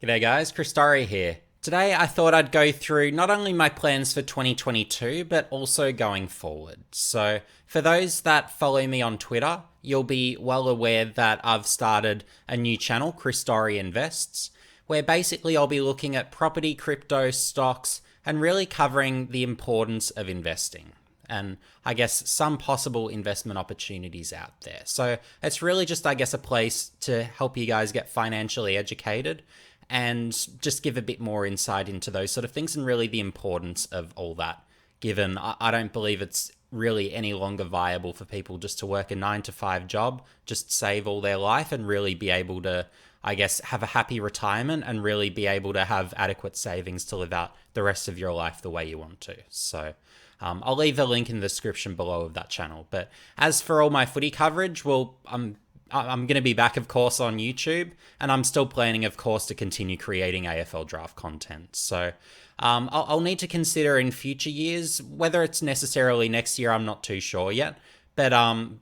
G'day guys, Chris here. Today I thought I'd go through not only my plans for 2022, but also going forward. So for those that follow me on Twitter, you'll be well aware that I've started a new channel, Chris Invests, where basically I'll be looking at property, crypto, stocks, and really covering the importance of investing. And I guess some possible investment opportunities out there. So it's really just, I guess, a place to help you guys get financially educated and just give a bit more insight into those sort of things and really the importance of all that, given I don't believe it's really any longer viable for people just to work a 9 to 5 job, just save all their life and really be able to, I guess, have a happy retirement and really be able to have adequate savings to live out the rest of your life the way you want to. So I'll leave a link in the description below of that channel. But as for all my footy coverage, well, I'm going to be back, of course, on YouTube, and I'm still planning, of course, to continue creating AFL Draft content. So I'll need to consider in future years, whether it's necessarily next year, I'm not too sure yet, but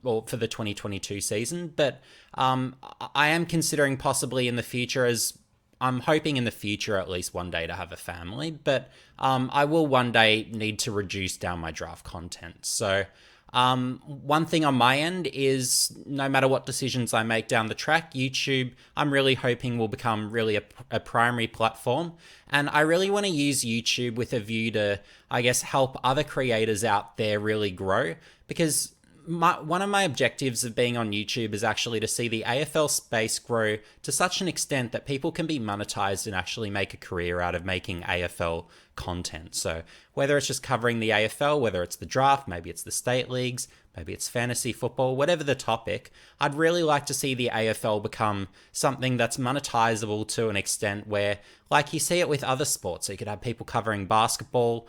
or for the 2022 season. But I am considering possibly in the future, as I'm hoping in the future at least one day to have a family, but I will one day need to reduce down my draft content. So one thing on my end is no matter what decisions I make down the track, YouTube, I'm really hoping will become really a primary platform. And I really want to use YouTube with a view to, I guess, help other creators out there really grow, because one of my objectives of being on YouTube is actually to see the AFL space grow to such an extent that people can be monetized and actually make a career out of making AFL content. So whether it's just covering the AFL, whether it's the draft, maybe it's the state leagues, maybe it's fantasy football, whatever the topic, I'd really like to see the AFL become something that's monetizable to an extent where, like you see it with other sports, so you could have people covering basketball,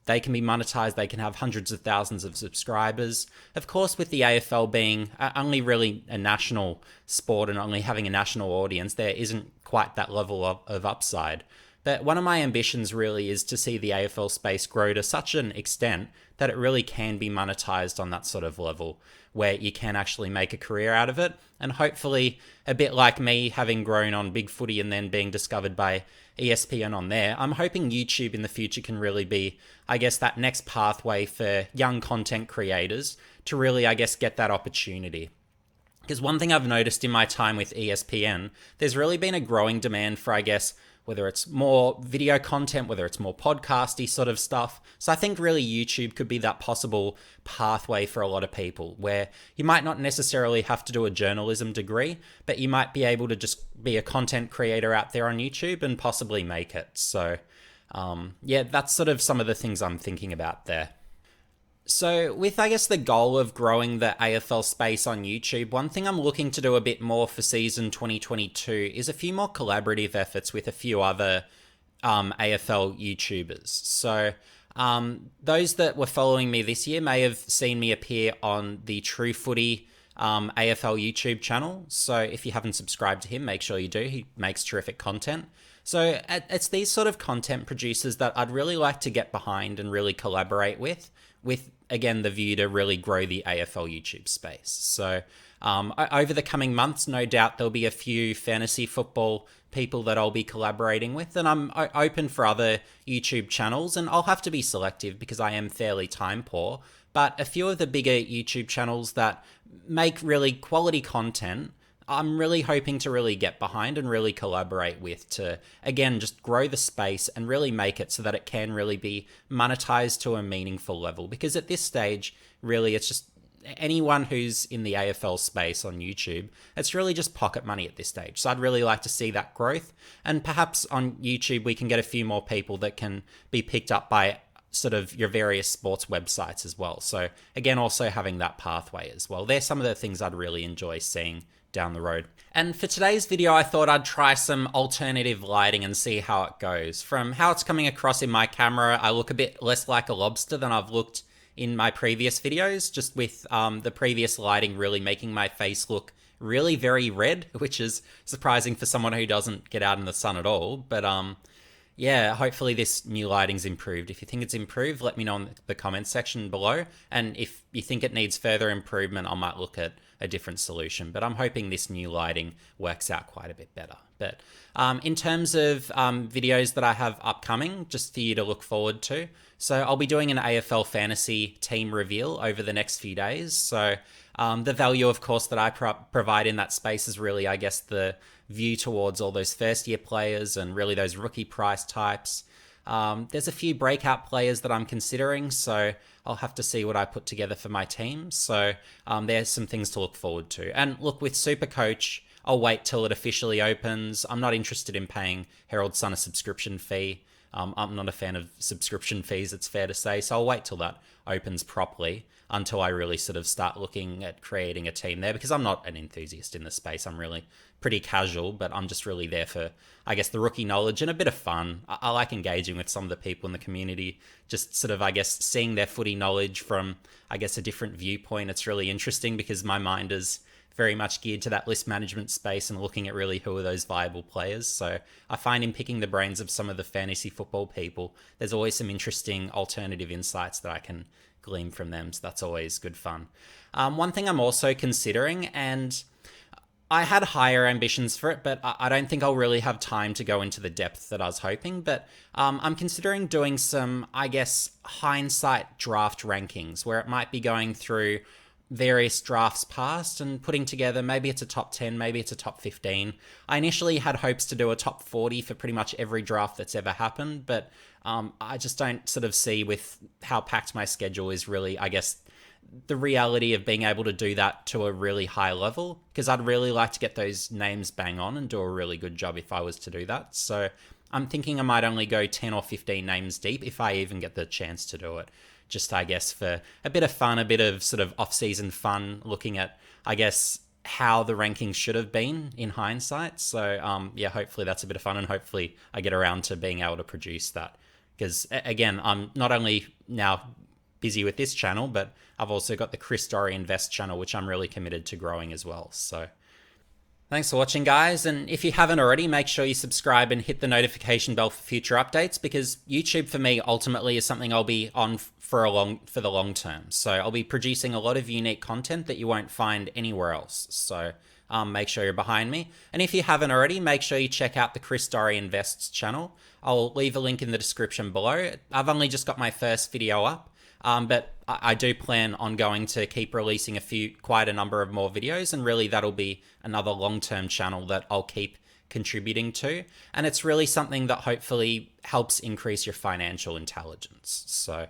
they can be monetized, they can have hundreds of thousands of subscribers. Of course, with the AFL being only really a national sport and only having a national audience, there isn't quite that level of upside. But one of my ambitions really is to see the AFL space grow to such an extent that it really can be monetized on that sort of level, where you can actually make a career out of it. And hopefully, a bit like me having grown on Big Footy and then being discovered by ESPN on there, I'm hoping YouTube in the future can really be, I guess, that next pathway for young content creators to really, I guess, get that opportunity. Because one thing I've noticed in my time with ESPN, there's really been a growing demand for, I guess, whether it's more video content, whether it's more podcasty sort of stuff. So I think really YouTube could be that possible pathway for a lot of people, where you might not necessarily have to do a journalism degree, but you might be able to just be a content creator out there on YouTube and possibly make it. So yeah, that's sort of some of the things I'm thinking about there. So with, I guess, the goal of growing the AFL space on YouTube, one thing I'm looking to do a bit more for season 2022 is a few more collaborative efforts with a few other AFL YouTubers. So those that were following me this year may have seen me appear on the True Footy AFL YouTube channel. So if you haven't subscribed to him, make sure you do. He makes terrific content. So it's these sort of content producers that I'd really like to get behind and really collaborate with again, the view to really grow the AFL YouTube space. So over the coming months, no doubt there'll be a few fantasy football people that I'll be collaborating with, and I'm open for other YouTube channels, and I'll have to be selective because I am fairly time poor, but a few of the bigger YouTube channels that make really quality content, I'm really hoping to really get behind and really collaborate with to, again, just grow the space and really make it so that it can really be monetized to a meaningful level. Because at this stage, really, it's just anyone who's in the AFL space on YouTube, it's really just pocket money at this stage. So I'd really like to see that growth. And perhaps on YouTube, we can get a few more people that can be picked up by sort of your various sports websites as well. So again, also having that pathway as well. They're some of the things I'd really enjoy seeing down the road. And for today's video, I thought I'd try some alternative lighting and see how it goes. From how it's coming across in my camera, I look a bit less like a lobster than I've looked in my previous videos, just with the previous lighting really making my face look really very red, which is surprising for someone who doesn't get out in the sun at all. But yeah, hopefully this new lighting's improved. If you think it's improved, let me know in the comments section below. And if you think it needs further improvement, I might look at a different solution. But I'm hoping this new lighting works out quite a bit better. But in terms of videos that I have upcoming, just for you to look forward to, so I'll be doing an AFL fantasy team reveal over the next few days. So the value, of course, that I provide in that space is really, I guess, the view towards all those first-year players and really those rookie price types. There's a few breakout players that I'm considering, so I'll have to see what I put together for my team. So there's some things to look forward to. And look, with Supercoach, I'll wait till it officially opens. I'm not interested in paying Herald Sun a subscription fee. I'm not a fan of subscription fees, it's fair to say. So I'll wait till that opens properly until I really sort of start looking at creating a team there, because I'm not an enthusiast in the space. I'm really pretty casual, but I'm just really there for, I guess, the rookie knowledge and a bit of fun. I like engaging with some of the people in the community, just sort of, I guess, seeing their footy knowledge from, I guess, a different viewpoint. It's really interesting because my mind is very much geared to that list management space and looking at really who are those viable players. So I find in picking the brains of some of the fantasy football people, there's always some interesting alternative insights that I can glean from them. So that's always good fun. One thing I'm also considering, and I had higher ambitions for it, but I don't think I'll really have time to go into the depth that I was hoping. But I'm considering doing some, I guess, hindsight draft rankings where it might be going through various drafts past and putting together, maybe it's a top 10, maybe it's a top 15. I initially had hopes to do a top 40 for pretty much every draft that's ever happened, but I just don't sort of see, with how packed my schedule is, really, I guess, the reality of being able to do that to a really high level, because I'd really like to get those names bang on and do a really good job if I was to do that. So I'm thinking I might only go 10 or 15 names deep if I even get the chance to do it. Just, I guess, for a bit of fun, a bit of sort of off-season fun, looking at, I guess, how the rankings should have been in hindsight. So, yeah, hopefully that's a bit of fun, and hopefully I get around to being able to produce that. Because, again, I'm not only now busy with this channel, but I've also got the Chris Dorey Invest channel, which I'm really committed to growing as well. So thanks for watching, guys, and if you haven't already, make sure you subscribe and hit the notification bell for future updates, because YouTube for me ultimately is something I'll be on for the long term. So I'll be producing a lot of unique content that you won't find anywhere else. So make sure you're behind me. And if you haven't already, make sure you check out the Chris Dorey Invests channel. I'll leave a link in the description below. I've only just got my first video up, but I do plan on going to keep releasing quite a number of more videos, and really that'll be another long-term channel that I'll keep contributing to. And it's really something that hopefully helps increase your financial intelligence. So,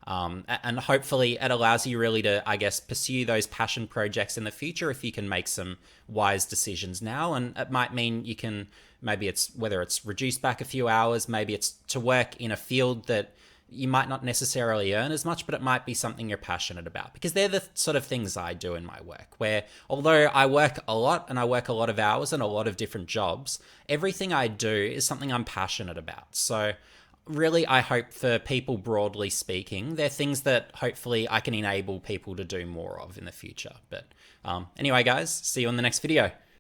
and hopefully it allows you really to, I guess, pursue those passion projects in the future if you can make some wise decisions now. And it might mean you can, maybe it's, whether it's reduced back a few hours, maybe it's to work in a field that you might not necessarily earn as much, but it might be something you're passionate about, because they're the sort of things I do in my work, where although I work a lot and I work a lot of hours and a lot of different jobs, everything I do is something I'm passionate about. So really, I hope for people, broadly speaking, they're things that hopefully I can enable people to do more of in the future. But anyway, guys, see you in the next video.